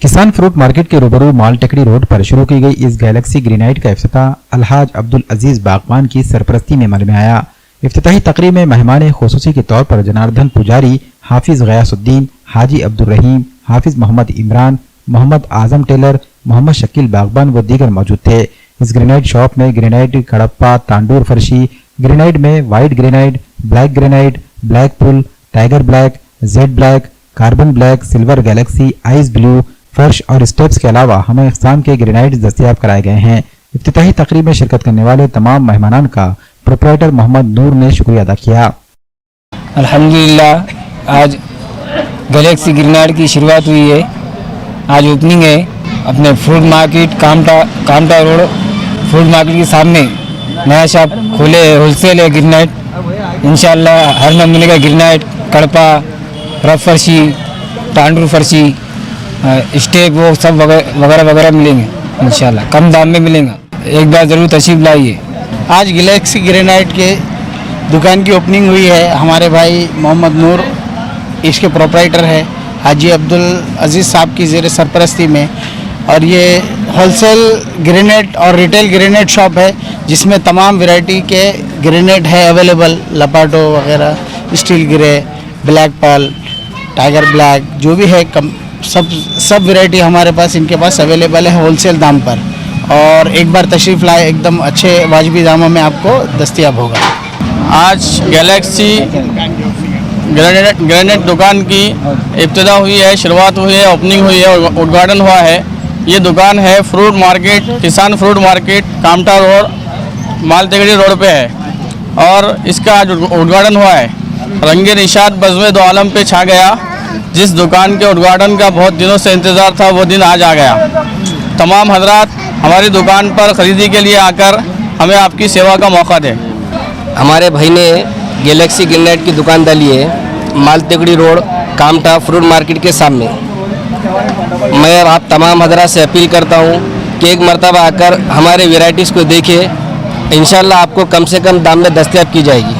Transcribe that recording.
किसान fruit market के रूबरू माल टेकड़ी रोड पर शुरू की गई इस गैलेक्सी ग्रेनाइट का इफ्तिताह अलहाज अब्दुल अजीज बागवान की सरपरस्ती में अमल में आया। इफ्तिताही तकरीब में मेहमान खुसूसी के तौर पर जनार्दन पुजारी, हाफिज गयासुद्दीन, हाजी अब्दुल रहीम, हाफिज मोहम्मद इमरान, मोहम्मद आजम टेलर, मोहम्मद शकील बागवान व दीगर मौजूद थे। इस ग्रेनाइट शॉप में ग्रेनाइट कड़प्पा, तांडूर फर्शी, ग्रेनाइट में white granite, black pearl, tiger black, jade black, carbon black, silver galaxy, ice blue, फर्श और स्टेप्स के अलावा हमें इक़साम के ग्रेनाइट दस्तयाब कराए गए हैं। इफ्तिताही तकरीब में शिरकत करने वाले तमाम मेहमानान का प्रोप्राइटर मोहम्मद नूर ने शुक्रिया अदा किया। अल्हम्दुलिल्लाह आज गैलेक्सी ग्रेनाइट की शुरुआत हुई है। आज ओपनिंग है अपने fruit market Kamta road fruit market के सामने नया शॉप खोले है, होलसेल है ग्रेनाइट। इंशाल्लाह हर नमूने का ग्रेनाइट, कड़पा, रफ फर्शी, तांडूर फर्शी, स्टेक वो सब वगैरह वगैरह मिलेंगे। इंशाल्लाह कम दाम में मिलेंगे। एक बार ज़रूर तशरीफ लाइए। आज गैलेक्सी ग्रेनाइट के दुकान की ओपनिंग हुई है। हमारे भाई मोहम्मद नूर इसके प्रोप्राइटर है, हाजी अब्दुल अजीज़ साहब की ज़ेर सरपरस्ती में। और ये होलसेल ग्रेनाइट और रिटेल ग्रेनाइट शॉप है जिसमें तमाम वैरायटी के ग्रेनाइट है अवेलेबल। लपाटो वगैरह, steel grey, black pearl, tiger black, जो भी है सब वैरायटी हमारे पास इनके पास अवेलेबल है होलसेल दाम पर। और एक बार तशरीफ़ लाए, एकदम अच्छे वाजबी दामों में आपको दस्तयाब होगा। आज गैलेक्सी ग्रेनाइट दुकान की इब्तिदा हुई है, शुरुआत हुई है, ओपनिंग हुई है, उद्घाटन हुआ है। ये दुकान है फ्रूट मार्केट, किसान फ्रूट मार्केट, कामटा रोड, माल टेकड़ी रोड पे है और इसका आज उद्घाटन हुआ है। रंगे निशात बज़्म दो आलम पे छा गया। जिस दुकान के उद्घाटन का बहुत दिनों से इंतज़ार था वो दिन आज आ गया। तमाम हजरात हमारी दुकान पर ख़रीदी के लिए आकर हमें आपकी सेवा का मौका दें। हमारे भाई ने गैलेक्सी ग्रेनाइट की दुकान डाली है माल टेकड़ी रोड कामटा फ्रूट मार्केट के सामने। मैं आप तमाम हजरात से अपील करता हूँ कि एक मरतबा आकर हमारे वैराइटीज़ को देखें। इंशाल्लाह आपको कम से कम दाम में दस्तयाब की जाएगी।